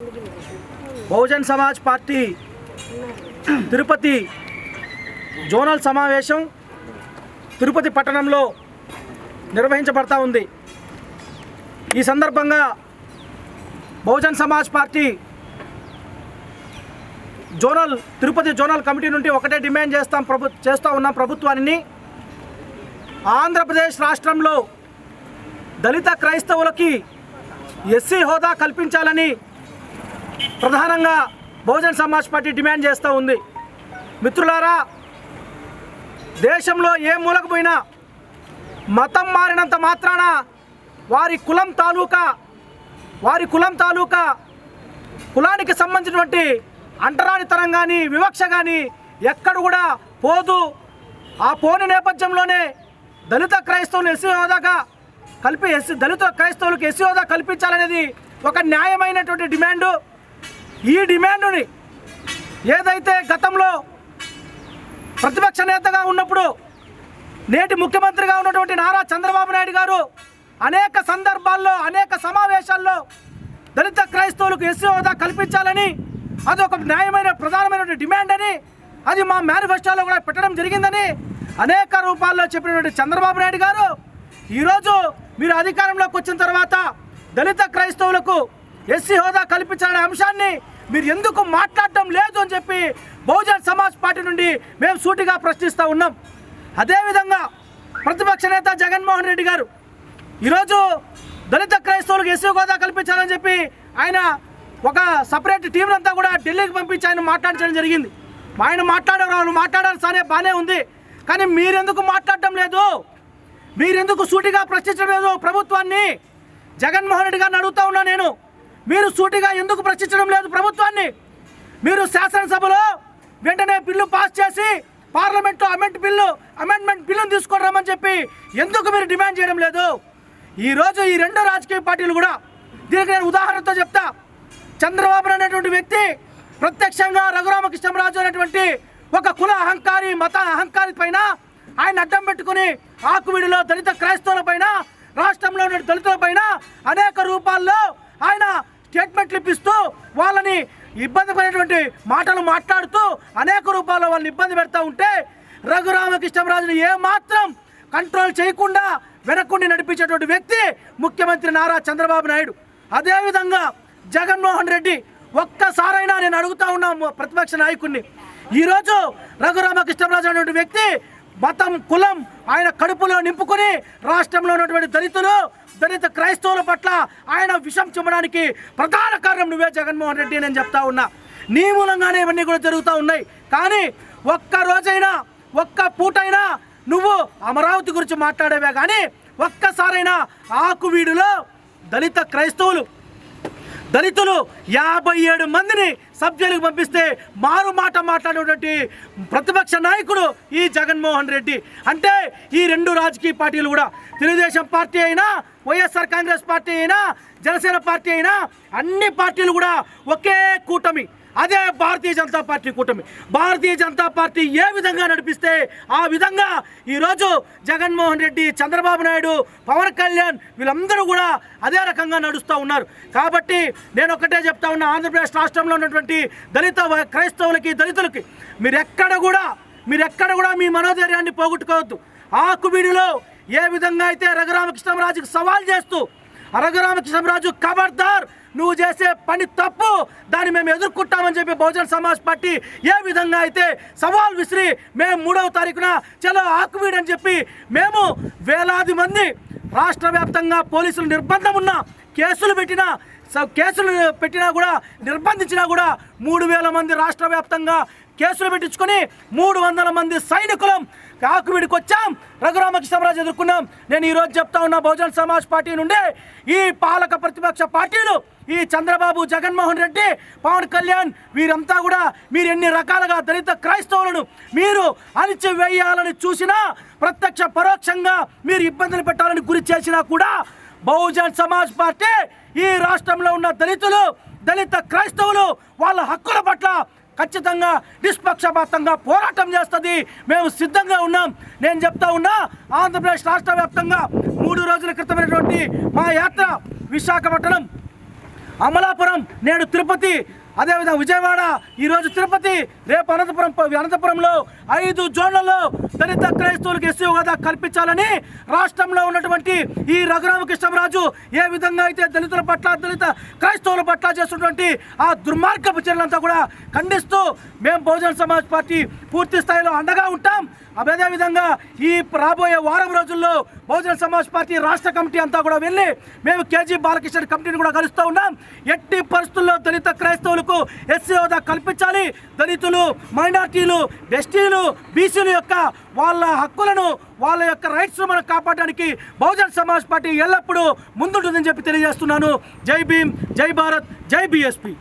Bahujan Samaj party Tirupati zonal సమావేశం తిరుపతి పట్టణంలో నిర్వహించబడతా ఉంది. ఈ సందర్భంగా Bahujan Samaj party Tirupati zonal committee నుండి ఒకటే డిమాండ్ చేస్తూ ఉన్నాం ప్రభుత్వాన్ని. ఆంధ్రప్రదేశ్ రాష్ట్రంలో దళిత క్రైస్తవులకి ఎస్సీ హోదా కల్పించాలని ప్రధానంగా బహుజన్ సమాజ్ పార్టీ డిమాండ్ చేస్తూ ఉంది. మిత్రులారా, దేశంలో ఏ మూలకు పోయినా మతం మారినంత మాత్రాన వారి కులం తాలూకా కులానికి సంబంధించినటువంటి అంటరానితనం కానీ వివక్ష కానీ ఎక్కడ కూడా పోదు. ఆ పోని నేపథ్యంలోనే దళిత క్రైస్తవులు దళిత క్రైస్తవులకు ఎస్సీ హోదా కల్పించాలనేది ఒక న్యాయమైనటువంటి డిమాండు. ఈ డిమాండుని ఏదైతే గతంలో ప్రతిపక్ష నేతగా ఉన్నప్పుడు నేటి ముఖ్యమంత్రిగా ఉన్నటువంటి నారా చంద్రబాబు నాయుడు గారు అనేక సందర్భాల్లో అనేక సమావేశాల్లో దళిత క్రైస్తవులకు ఎస్సీ హోదా కల్పించాలని అది ఒక న్యాయమైన ప్రధానమైనటువంటి డిమాండ్ అని, అది మా మేనిఫెస్టోలో కూడా పెట్టడం జరిగిందని అనేక రూపాల్లో చెప్పినటువంటి చంద్రబాబు నాయుడు గారు ఈరోజు మీరు అధికారంలోకి వచ్చిన తర్వాత దళిత క్రైస్తవులకు ఎస్సీ హోదా కల్పించాలనే అంశాన్ని మీరు ఎందుకు మాట్లాడటం లేదు అని చెప్పి బహుజన్ సమాజ్ పార్టీ నుండి మేము సూటిగా ప్రశ్నిస్తూ ఉన్నాం. అదేవిధంగా ప్రతిపక్ష నేత జగన్మోహన్ రెడ్డి గారు ఈరోజు దళిత క్రైస్తవులకు ఎస్సీ హోదా కల్పించాలని చెప్పి ఆయన ఒక సపరేట్ టీం అంతా కూడా ఢిల్లీకి పంపించి ఆయన మాట్లాడించడం జరిగింది. ఆయన మాట్లాడారు సరే బాగానే ఉంది, కానీ మీరెందుకు మాట్లాడటం లేదు? మీరెందుకు సూటిగా ప్రశ్నించడం లేదు ప్రభుత్వాన్ని? జగన్మోహన్ రెడ్డి గారిని అడుగుతా ఉన్నా నేను, మీరు సూటిగా ఎందుకు ప్రశ్నించడం లేదు ప్రభుత్వాన్ని? మీరు శాసనసభలో వెంటనే బిల్లు పాస్ చేసి పార్లమెంట్లో అమెండ్మెంట్ బిల్లును తీసుకొని రమ్మని చెప్పి ఎందుకు మీరు డిమాండ్ చేయడం లేదు? ఈరోజు ఈ రెండు రాజకీయ పార్టీలు కూడా, దీనికి నేను ఉదాహరణతో చెప్తా. చంద్రబాబు అనేటువంటి వ్యక్తి ప్రత్యక్షంగా రఘురామకృష్ణరాజు అనేటువంటి ఒక కుల అహంకారి మత అహంకారి పైన ఆయన అడ్డం పెట్టుకుని ఆకువిడిలో దళిత క్రైస్తవుల పైన రాష్ట్రంలో ఉన్న దళితుల పైన అనేక రూపాల్లో ఆయన స్టేట్మెంట్లు ఇప్పిస్తూ వాళ్ళని ఇబ్బంది పడేటువంటి మాటలు మాట్లాడుతూ అనేక రూపాల్లో వాళ్ళని ఇబ్బంది పెడతా ఉంటే రఘురామకృష్ణరాజుని ఏమాత్రం కంట్రోల్ చేయకుండా వెనక్కుండి నడిపించేటువంటి వ్యక్తి ముఖ్యమంత్రి నారా చంద్రబాబు నాయుడు. అదేవిధంగా జగన్మోహన్ రెడ్డి, ఒక్కసారైనా నేను అడుగుతా ఉన్నా ప్రతిపక్ష నాయకుడిని, ఈరోజు రఘురామకృష్ణరాజు అనేటువంటి వ్యక్తి మతం కులం ఆయన కడుపులో నింపుకొని రాష్ట్రంలో ఉన్నటువంటి దళిత క్రైస్తవుల పట్ల ఆయన విషం చిమ్మడానికి ప్రధాన కారణం నువ్వే జగన్మోహన్ రెడ్డి నేను చెప్తా ఉన్నా. నీ మూలంగానే ఇవన్నీ కూడా జరుగుతూ ఉన్నాయి. కానీ ఒక్క రోజైనా ఒక్క పూటైనా నువ్వు అమరావతి గురించి మాట్లాడేవే కానీ ఒక్కసారైనా ఆకువీడులో దళితులు 57 మందిని సభ్యులకు పంపిస్తే మారు మాట మాట్లాడేటువంటి ప్రతిపక్ష నాయకుడు ఈ జగన్మోహన్ రెడ్డి. అంటే ఈ రెండు రాజకీయ పార్టీలు కూడా, తెలుగుదేశం పార్టీ అయినా వైఎస్ఆర్ కాంగ్రెస్ పార్టీ అయినా జనసేన పార్టీ అయినా అన్ని పార్టీలు కూడా ఒకే కూటమి, అదే భారతీయ జనతా పార్టీ కూటమి. భారతీయ జనతా పార్టీ ఏ విధంగా నడిపిస్తే ఆ విధంగా ఈరోజు జగన్మోహన్ రెడ్డి, చంద్రబాబు నాయుడు, పవన్ కళ్యాణ్ వీళ్ళందరూ కూడా అదే రకంగా నడుస్తూ ఉన్నారు. కాబట్టి నేను ఒకటే చెప్తా ఉన్నా, ఆంధ్రప్రదేశ్ రాష్ట్రంలో ఉన్నటువంటి దళిత దళితులకి మీరెక్కడ కూడా మీ మనోధైర్యాన్ని పోగొట్టుకోవద్దు. ఆకుబీడిలో ఏ విధంగా అయితే రఘురామకృష్ణరాజుకు సవాల్ చేస్తూ రఘురామకృష్ణరాజు ఖబర్దార్, నువ్వు చేసే పని తప్పు, దాన్ని మేము ఎదుర్కొంటామని చెప్పి బహుజన్ సమాజ్ పార్టీ ఏ విధంగా అయితే సవాల్ విసిరి మేము 3వ తారీఖున చలో ఆకువీడు అని చెప్పి మేము వేలాది మంది రాష్ట్ర వ్యాప్తంగా పోలీసులు నిర్బంధం ఉన్న కేసులు పెట్టినా కూడా నిర్బంధించినా కూడా 3000 మంది రాష్ట్ర వ్యాప్తంగా కేసులు పెట్టించుకొని 300 మంది సైనికులం ఆకువీడికి వచ్చాం, రఘురామకృష్ణరాజు ఎదుర్కొన్నాం. నేను ఈరోజు చెప్తా ఉన్నా, బహుజన్ సమాజ్ పార్టీ నుండి ఈ పాలక ప్రతిపక్ష పార్టీలు, ఈ చంద్రబాబు, జగన్మోహన్ రెడ్డి, పవన్ కళ్యాణ్ వీరంతా కూడా మీరు ఎన్ని రకాలుగా దళిత క్రైస్తవులను మీరు అణిచివేయాలని చూసినా, ప్రత్యక్ష పరోక్షంగా మీరు ఇబ్బందులు పెట్టాలని గురి చేసినా కూడా బహుజన్ సమాజ్ పార్టీ ఈ రాష్ట్రంలో ఉన్న దళిత క్రైస్తవులు వాళ్ళ హక్కుల పట్ల ఖచ్చితంగా నిష్పక్షపాతంగా పోరాటం చేస్తుంది. మేము సిద్ధంగా ఉన్నాం. నేను చెప్తా ఉన్నా, ఆంధ్రప్రదేశ్ రాష్ట్ర వ్యాప్తంగా 3 రోజుల క్రితమైనటువంటి మా యాత్ర విశాఖపట్నం అమలాపురం, నేడు తిరుపతి, అదేవిధంగా విజయవాడ, ఈరోజు తిరుపతి, రేపు అనంతపురంలో 5 జోన్లలో దళిత క్రైస్తవులకు ఎస్సీ హోదా కల్పించాలని రాష్ట్రంలో ఉన్నటువంటి ఈ రఘురామకృష్ణరాజు ఏ విధంగా అయితే దళితుల పట్ల, దళిత క్రైస్తవుల పట్ల చేస్తున్నటువంటి ఆ దుర్మార్గపు చర్యలంతా కూడా ఖండిస్తూ మేము బహుజన సమాజ్ పార్టీ పూర్తి స్థాయిలో అండగా ఉంటాం. అదేవిధంగా ఈ రాబోయే వారం రోజుల్లో బహుజన సమాజ్ పార్టీ రాష్ట్ర కమిటీ అంతా కూడా వెళ్ళి మేము కేజీ బాలకృష్ణ కమిటీని కూడా కలుస్తూ ఉన్నాం. ఎట్టి పరిస్థితుల్లో దళిత క్రైస్తవులకు ఎస్సీ హోదా కల్పించాలి. దళితులు, మైనార్టీలు, ఎస్టీలు, బీసీలు యొక్క వాళ్ళ హక్కులను, వాళ్ళ యొక్క రైట్స్ను మనం కాపాడడానికి బహుజన సమాజ్ పార్టీ ఎల్లప్పుడూ ముందుంటుందని చెప్పి తెలియజేస్తున్నాను. జై భీమ్, జై భారత్, జై బీఎస్పీ.